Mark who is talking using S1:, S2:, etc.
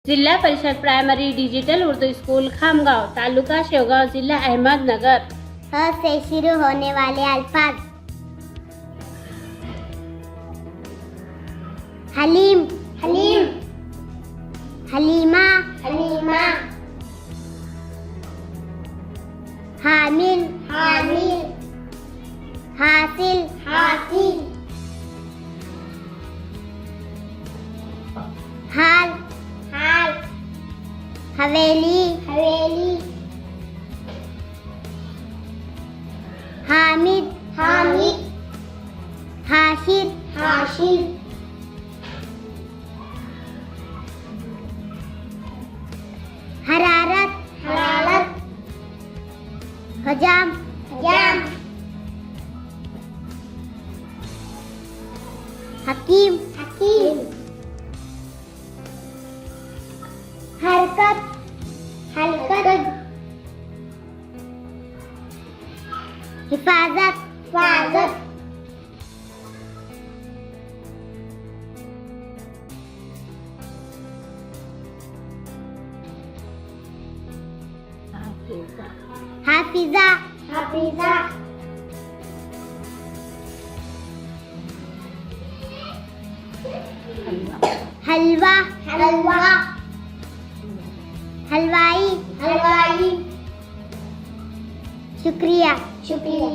S1: जिल्हा Parishad primary digital Urdu school Khamgaon, taluka Shevgaon, जिला अहमदनगर।
S2: ह से शुरू होने वाले अल्फाज। हलीम, हलीम, हलीमा, हलीमा, हामिल, हामिल, हासिल, हासिल, हाल, हाल, हवेली, हवेली, हामिद, हामिद, हाशिद, हाशिद, हरारत, हरारत, हजाम, हजाम, हकीम, हकीम, हरकत, हरकत, हिफाजत, हिफाजत, हाफिजा, हाफिजा, हलवा, हलवा, हलवाई, हलवाई, शुक्रिया, शुक्रिया।